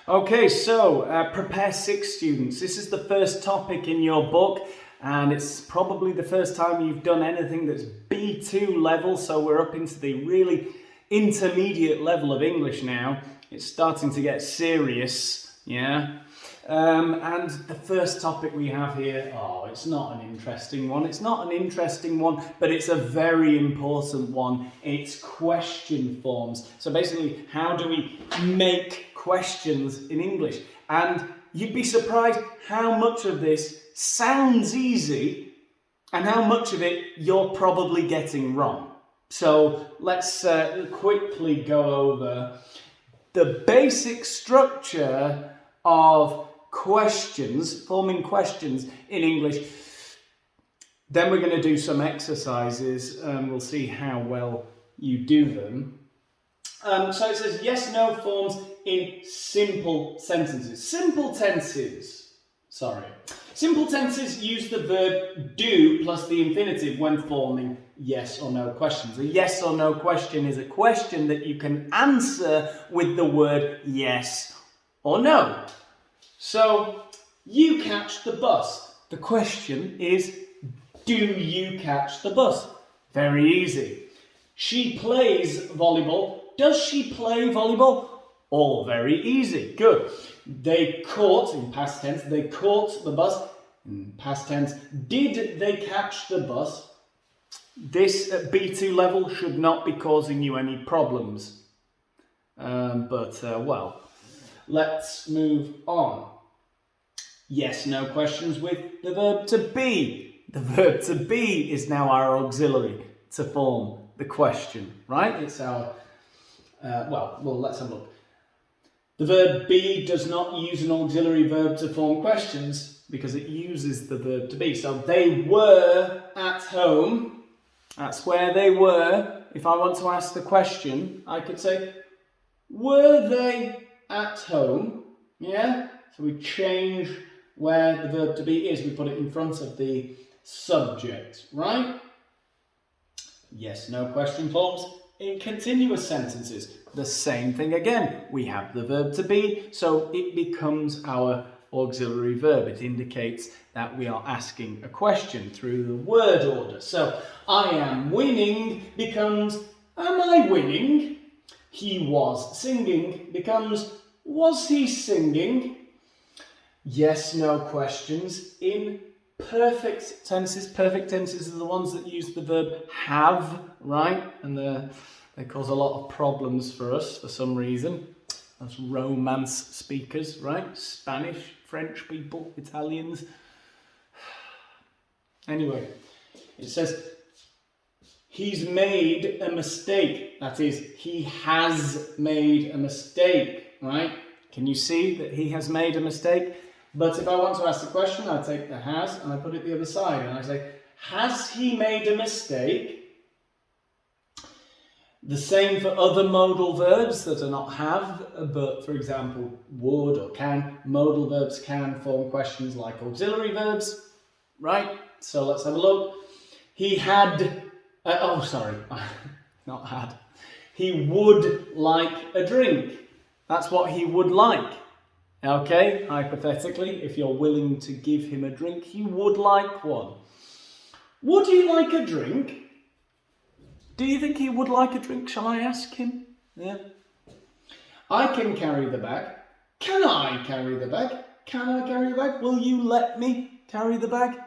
Okay, so prepare 6 students. This is the first topic in your book, and it's probably the first time you've done anything that's B2 level, so we're up into the really intermediate level of English now. It's starting to get serious, yeah? And the first topic we have here, it's not an interesting one. It's not an interesting one, but it's a very important one. It's question forms. So basically, how do we make questions in English? And you'd be surprised how much of this sounds easy and how much of it you're probably getting wrong. So let's quickly go over the basic structure of questions, forming questions in English. Then we're going to do some exercises and we'll see how well you do them. So it says yes/no forms in simple sentences. Simple tenses use the verb do plus the infinitive when forming yes or no questions. A yes or no question is a question that you can answer with the word yes or no. So, you catch the bus. The question is, do you catch the bus? Very easy. She plays volleyball. Does she play volleyball? All very easy. Good. They caught, in past tense, they caught the bus. In past tense, did they catch the bus? This at B2 level should not be causing you any problems. Let's move on. Yes/no questions with the verb to be. The verb to be is now our auxiliary to form the question, right? It's our, let's have a look. The verb be does not use an auxiliary verb to form questions because it uses the verb to be. So they were at home. That's where they were. If I want to ask the question, I could say, were they at home? Yeah? So we change where the verb to be is. We put it in front of the subject, right? Yes/no question forms in continuous sentences. The same thing again. We have the verb to be, so it becomes our auxiliary verb. It indicates that we are asking a question through the word order. So, I am winning becomes, am I winning? He was singing becomes, was he singing? Yes/no questions in perfect tenses. Perfect tenses are the ones that use the verb have, right? And they cause a lot of problems for us for some reason. As Romance speakers, right? Spanish, French people, Italians. Anyway, it says, he's made a mistake. That is, he has made a mistake, right? Can you see that he has made a mistake? But if I want to ask the question, I take the has and I put it the other side and I say, has he made a mistake? The same for other modal verbs that are not have, but for example, would or can. Modal verbs can form questions like auxiliary verbs, right? So let's have a look. He had, not had. He would like a drink. That's what he would like. Okay, hypothetically, if you're willing to give him a drink, he would like one. Would he like a drink? Do you think he would like a drink? Shall I ask him? Yeah. I can carry the bag. Can I carry the bag? Can I carry the bag? Will you let me carry the bag?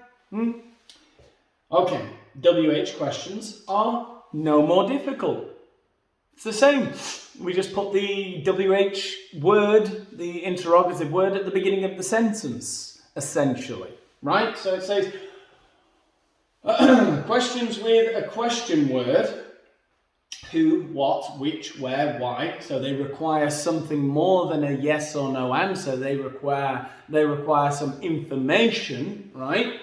Okay, WH questions are no more difficult. It's the same. We just put the WH word, the interrogative word, at the beginning of the sentence, essentially, right? So it says, questions with a question word, who, what, which, where, why. So they require something more than a yes or no answer. They require some information, right?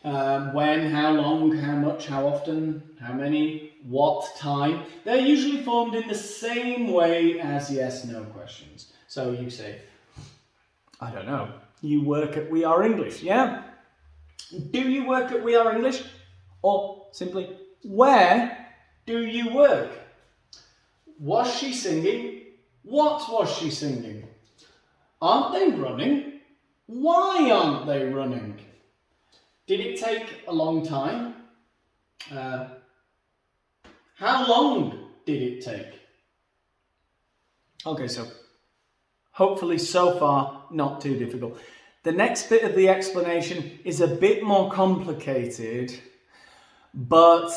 When, how long, how much, how often, how many, what time. They're usually formed in the same way as yes/no questions. So you say, I don't know, you work at We Are English, yeah? Do you work at We Are English? Or simply, where do you work? Was she singing? What was she singing? Aren't they running? Why aren't they running? Did it take a long time? How long did it take? Okay, so hopefully so far not too difficult. The next bit of the explanation is a bit more complicated, but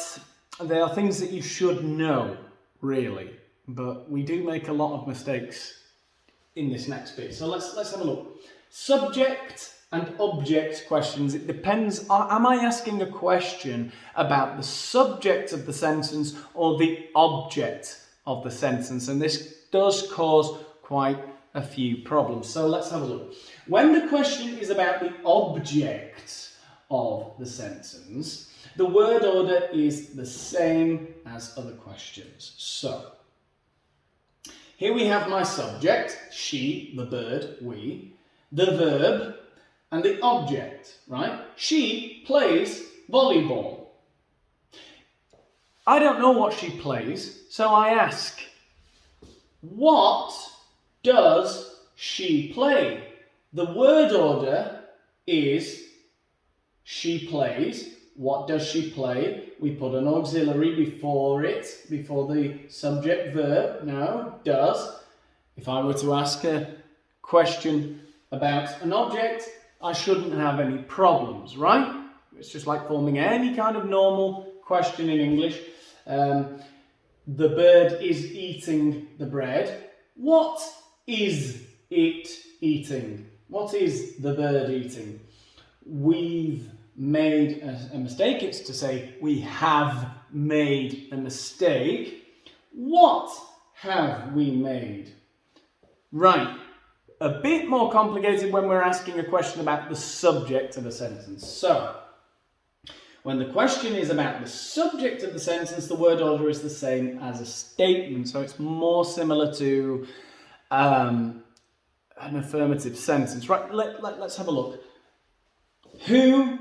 there are things that you should know, really. But we do make a lot of mistakes in this next bit. So let's have a look. Subject and object questions. It depends. Am I asking a question about the subject of the sentence or the object of the sentence? And this does cause quite a few problems. So let's have a look. When the question is about the object of the sentence, the word order is the same as other questions. So here we have my subject, she, the bird, we, the verb, and the object, right? She plays volleyball. I don't know what she plays, so I ask, what does she play? The word order is she plays. What does she play? We put an auxiliary before it, before the subject verb. No, does. If I were to ask a question about an object, I shouldn't have any problems, right? It's just like forming any kind of normal question in English. The bird is eating the bread. What is it eating? What is the bird eating? We've made a mistake. It's to say we have made a mistake. What have we made? Right. A bit more complicated when we're asking a question about the subject of a sentence. So, when the question is about the subject of the sentence, the word order is the same as a statement. So it's more similar to an affirmative sentence. Right, let's have a look. Who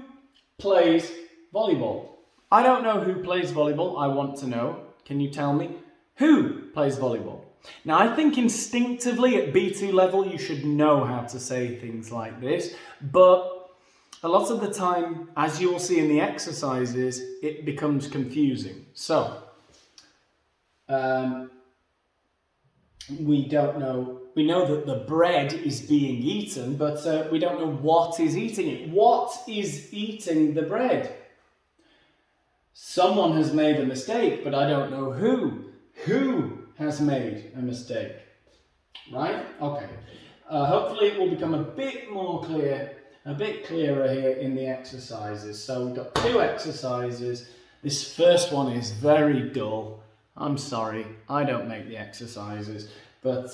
plays volleyball? I don't know who plays volleyball. I want to know. Can you tell me who plays volleyball? Now, I think instinctively at B2 level, you should know how to say things like this, but a lot of the time, as you will see in the exercises, it becomes confusing. So, we don't know. We know that the bread is being eaten, but we don't know what is eating it. What is eating the bread? Someone has made a mistake, but I don't know who. Who has made a mistake? Right? Okay. Hopefully it will become a bit more clear, a bit clearer here in the exercises. So we've got 2 exercises. This first one is very dull. I'm sorry, I don't make the exercises, but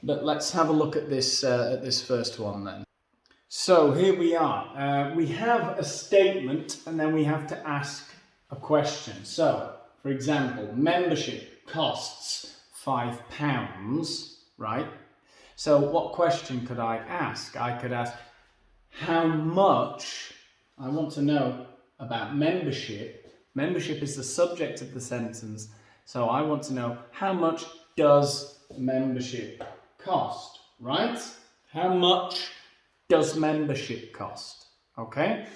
let's have a look at this first one then. So here we are. We have a statement and then we have to ask a question. So, for example, membership costs £5, right? So what question could I ask? I could ask, how much, I want to know about membership. Membership is the subject of the sentence. So I want to know, how much does membership cost, right? How much does membership cost? Okay,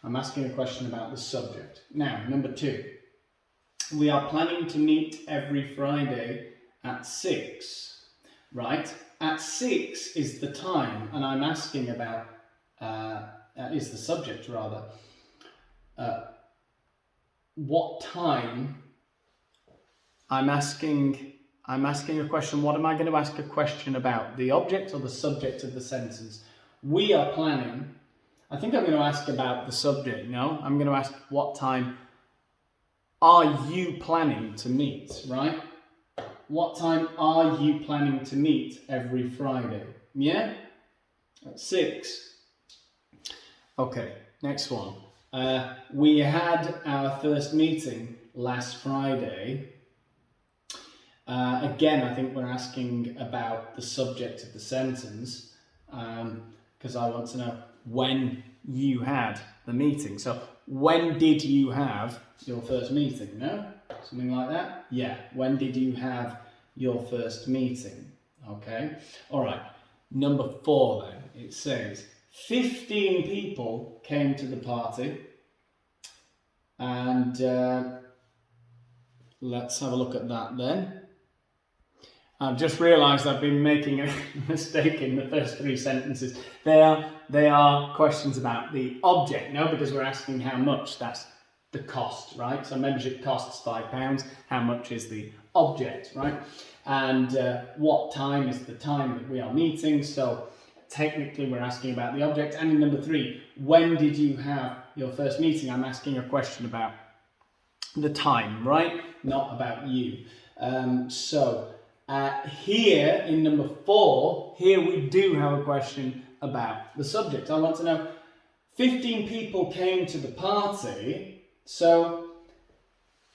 I'm asking a question about the subject. Now, number 2. We are planning to meet every Friday at 6, right? At 6 is the time, and I'm asking about, is the subject rather. What time? I'm asking a question. What am I going to ask a question about? The object or the subject of the sentence? We are planning. I think I'm going to ask about the subject. No, I'm going to ask what time are you planning to meet, right? What time are you planning to meet every Friday? Yeah? At 6. Okay, next one. We had our first meeting last Friday. Again, I think we're asking about the subject of the sentence because I want to know when you had the meeting. So, when did you have your first meeting? No? Something like that? Yeah. When did you have your first meeting? Okay. All right. Number 4 then, it says 15 people came to the party, and let's have a look at that then. I've just realised I've been making a mistake in the first 3 sentences. They are questions about the object, no, because we're asking how much, that's the cost, right? So membership costs £5, how much is the object, right? And what time is the time that we are meeting, so technically we're asking about the object. And in number 3, when did you have your first meeting? I'm asking a question about the time, right? Not about you. Here in number 4, here we do have a question about the subject. I want to know, 15 people came to the party, so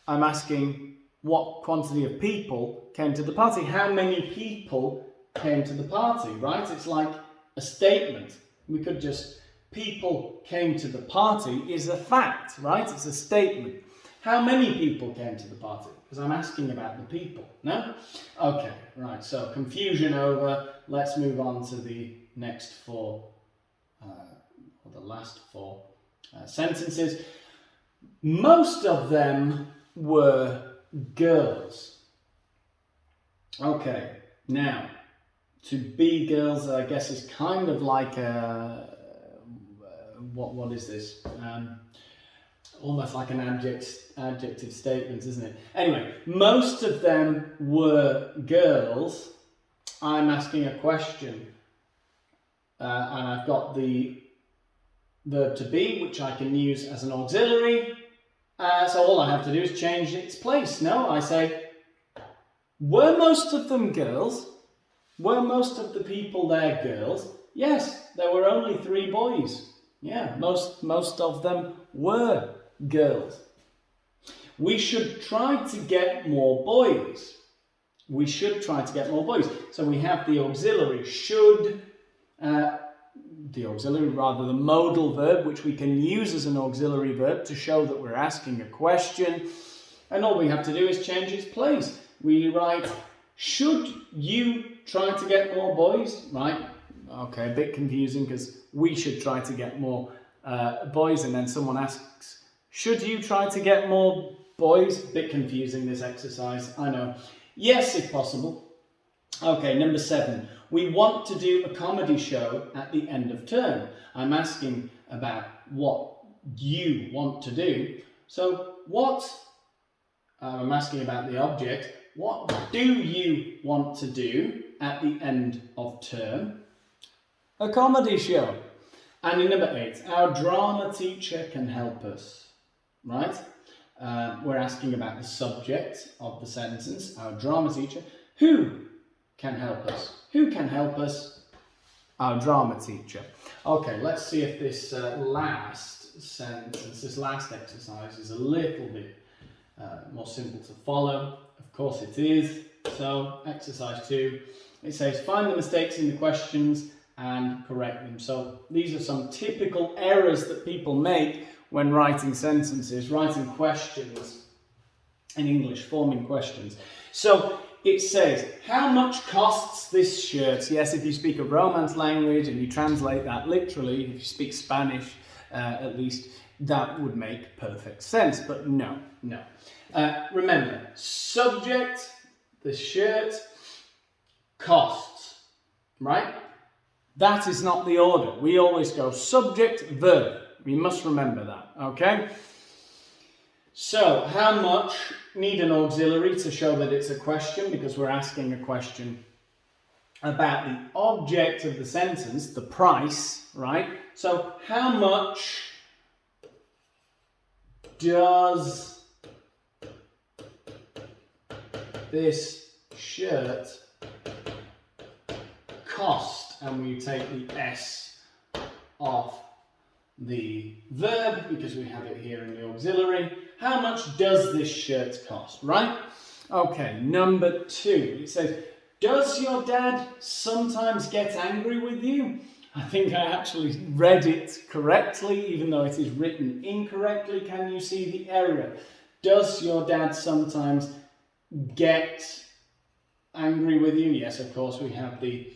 I'm asking what quantity of people came to the party. How many people came to the party, right? It's like a statement. We could just, people came to the party is a fact, right? It's a statement. How many people came to the party? Because I'm asking about the people, no? Okay, right, so confusion over. Let's move on to the next 4, or the last 4 sentences. Most of them were girls. Okay, now, to be girls, I guess, is kind of like a, what is this? Almost like an adjective statement, isn't it? Anyway, most of them were girls. I'm asking a question, and I've got the verb to be, which I can use as an auxiliary. So all I have to do is change its place. No, I say, were most of them girls? Were most of the people there girls? Yes, there were only 3 boys. Yeah, most of them were girls. We should try to get more boys. We should try to get more boys. So we have the auxiliary should, the modal verb, which we can use as an auxiliary verb to show that we're asking a question. And all we have to do is change its place. We write, should you try to get more boys? Right? Okay, a bit confusing because we should try to get more boys, and then someone asks, should you try to get more boys? Bit confusing, this exercise, I know. Yes, if possible. Okay, number 7. We want to do a comedy show at the end of term. I'm asking about what you want to do. So I'm asking about the object. What do you want to do at the end of term? A comedy show. And in number 8, our drama teacher can help us. Right? We're asking about the subject of the sentence, our drama teacher. Who can help us? Who can help us? Our drama teacher. Okay, let's see if this last sentence, this last exercise is a little bit more simple to follow. Of course it is. So, exercise 2, it says, find the mistakes in the questions and correct them. So, these are some typical errors that people make when writing sentences, writing questions in English, forming questions. So it says, how much costs this shirt? Yes, if you speak a Romance language and you translate that literally, if you speak Spanish at least, that would make perfect sense. But no. Remember, subject, the shirt, costs, right? That is not the order. We always go subject, verb. We must remember that, okay? So, how much? Need an auxiliary to show that it's a question, because we're asking a question about the object of the sentence, the price, right? So, how much does this shirt cost? And we take the S off the verb because we have it here in the auxiliary. How much does this shirt cost, right? Okay, number 2. It says, does your dad sometimes get angry with you? I think I actually read it correctly, even though it is written incorrectly. Can you see the error? Does your dad sometimes get angry with you? Yes, of course, we have the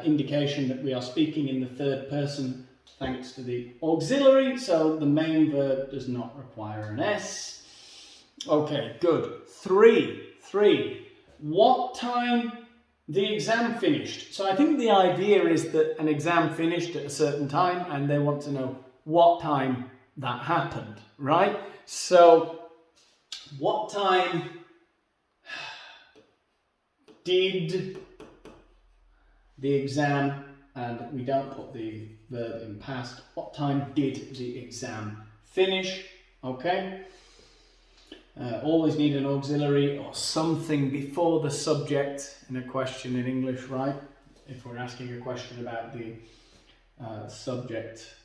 indication that we are speaking in the third person thanks to the auxiliary, so the main verb does not require an S. Okay, good. Three. What time the exam finished? So I think the idea is that an exam finished at a certain time and they want to know what time that happened, right? So what time did the exam, and we don't put the verb in past, what time did the exam finish? Okay. Always need an auxiliary or something before the subject in a question in English, right? If we're asking a question about the subject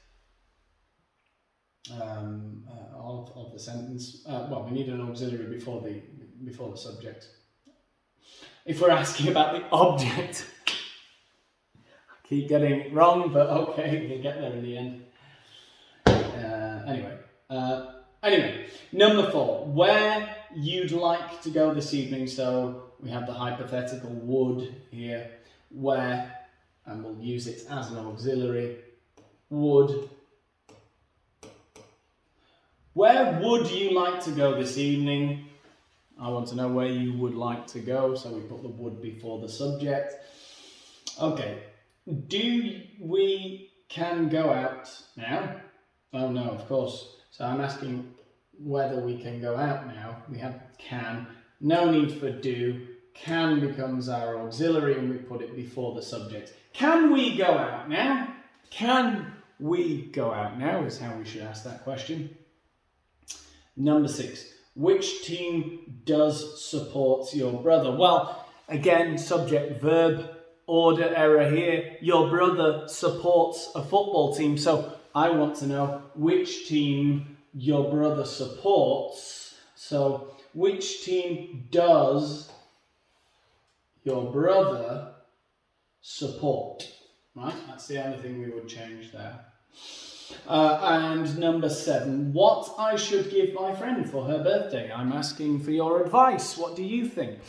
of the sentence, well, we need an auxiliary before the subject. If we're asking about the object, I keep getting it wrong, but okay, we'll get there in the end. Anyway, number 4, where you'd like to go this evening. So we have the hypothetical would here, where, and we'll use it as an auxiliary, would. Where would you like to go this evening? I want to know where you would like to go, so we put the would before the subject. Okay, we can go out now? Oh no, of course. So I'm asking whether we can go out now. We have can, no need for do. Can becomes our auxiliary and we put it before the subject. Can we go out now? Can we go out now is how we should ask that question. Number 6, which team does support your brother? Well, again, subject verb order error here. Your brother supports a football team, so I want to know which team your brother supports. So, which team does your brother support? Right, that's the only thing we would change there. And number 7, what I should give my friend for her birthday. I'm asking for your advice. What do you think?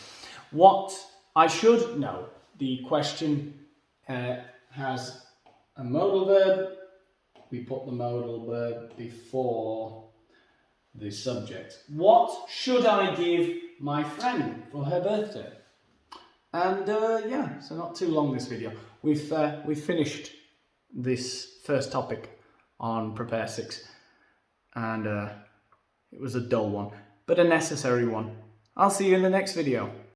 What I should know. The question has a modal verb. We put the modal verb before the subject. What should I give my friend for her birthday? And yeah, so not too long this video. We've finished this first topic on Prepare 6, and it was a dull one, but a necessary one. I'll see you in the next video.